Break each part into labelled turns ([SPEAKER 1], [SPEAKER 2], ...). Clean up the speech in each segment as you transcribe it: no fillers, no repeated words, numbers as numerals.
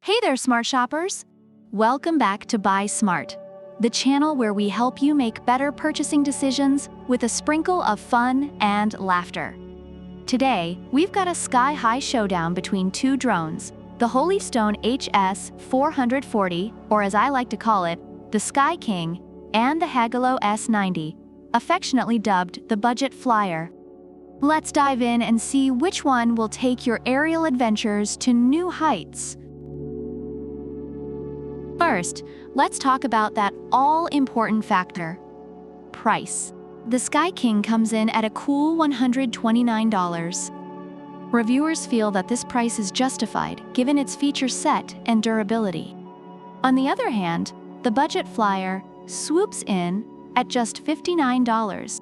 [SPEAKER 1] Hey there, smart shoppers! Welcome back to Buy Smart, the channel where we help you make better purchasing decisions with a sprinkle of fun and laughter. Today, we've got a sky-high showdown between two drones, the Holystone HS440, or as I like to call it, the Sky King, and the Heygelo S90, affectionately dubbed the Budget Flyer. Let's dive in and see which one will take your aerial adventures to new heights. First, let's talk about that all-important factor: price. The Sky King comes in at a cool $129. Reviewers feel that this price is justified given its feature set and durability. On the other hand, the Budget Flyer swoops in at just $59.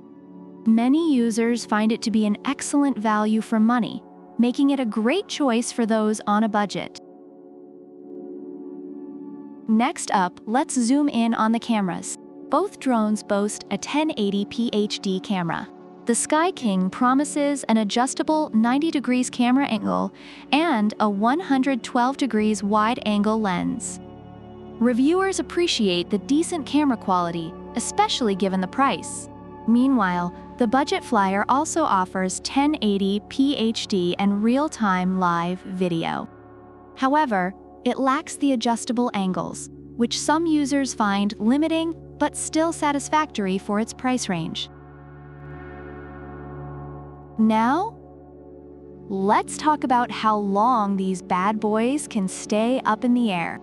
[SPEAKER 1] Many users find it to be an excellent value for money, making it a great choice for those on a budget. Next up, let's zoom in on the cameras. Both drones boast a 1080p HD camera. The Sky King promises an adjustable 90 degrees camera angle and a 112 degrees wide-angle lens. Reviewers appreciate the decent camera quality, especially given the price. Meanwhile, the Budget Flyer also offers 1080p HD and real-time live video. However, it lacks the adjustable angles, which some users find limiting but still satisfactory for its price range. Now, let's talk about how long these bad boys can stay up in the air.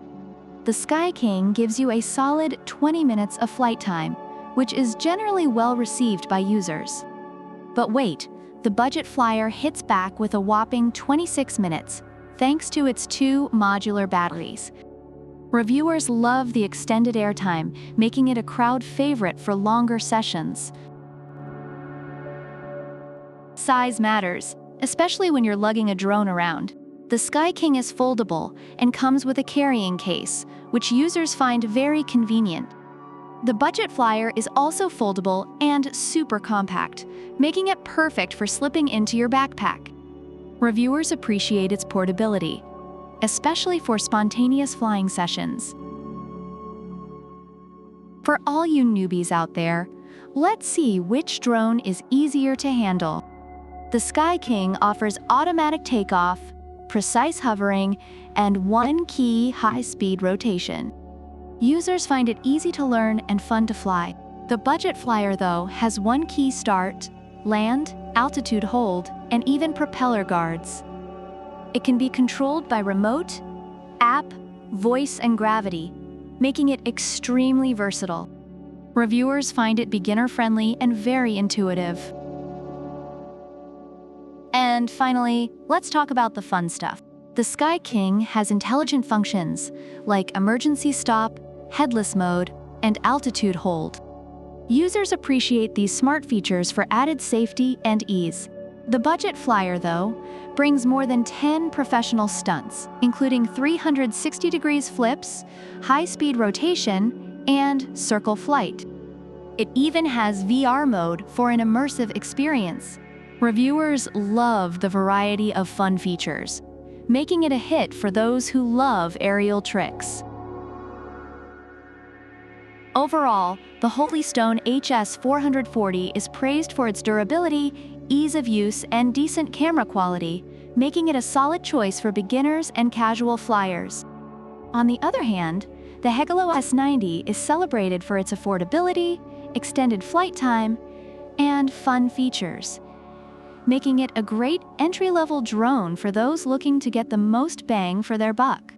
[SPEAKER 1] The Sky King gives you a solid 20 minutes of flight time, which is generally well received by users. But wait, the Budget Flyer hits back with a whopping 26 minutes, thanks to its two modular batteries. Reviewers love the extended airtime, making it a crowd favorite for longer sessions. Size matters, especially when you're lugging a drone around. The Sky King is foldable and comes with a carrying case, which users find very convenient. The Budget Flyer is also foldable and super compact, making it perfect for slipping into your backpack. Reviewers appreciate its portability, especially for spontaneous flying sessions. For all you newbies out there, let's see which drone is easier to handle. The Sky King offers automatic takeoff, precise hovering, and one-key high-speed rotation. Users find it easy to learn and fun to fly. The Budget Flyer, though, has one-key start, land, altitude hold, and even propeller guards. It can be controlled by remote, app, voice, and gravity, making it extremely versatile. Reviewers find it beginner-friendly and very intuitive. And finally, let's talk about the fun stuff. The Sky King has intelligent functions like emergency stop, headless mode, and altitude hold. Users appreciate these smart features for added safety and ease. The Budget Flyer, though, brings more than 10 professional stunts, including 360 degrees flips, high-speed rotation, and circle flight. It even has VR mode for an immersive experience. Reviewers love the variety of fun features, making it a hit for those who love aerial tricks. Overall, the Holystone HS440 is praised for its durability, ease of use, and decent camera quality, making it a solid choice for beginners and casual flyers. On the other hand, the Heygelo S90 is celebrated for its affordability, extended flight time, and fun features, making it a great entry-level drone for those looking to get the most bang for their buck.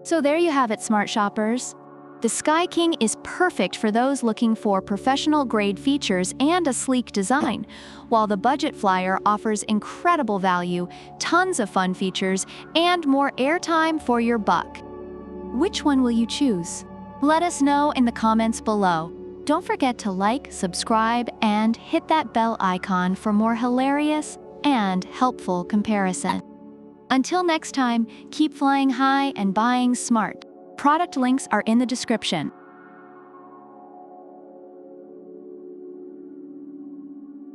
[SPEAKER 1] So there you have it, smart shoppers. The Sky King is perfect for those looking for professional-grade features and a sleek design, while the Budget Flyer offers incredible value, tons of fun features, and more airtime for your buck. Which one will you choose? Let us know in the comments below. Don't forget to like, subscribe, and hit that bell icon for more hilarious and helpful comparison. Until next time, keep flying high and buying smart. Product links are in the description.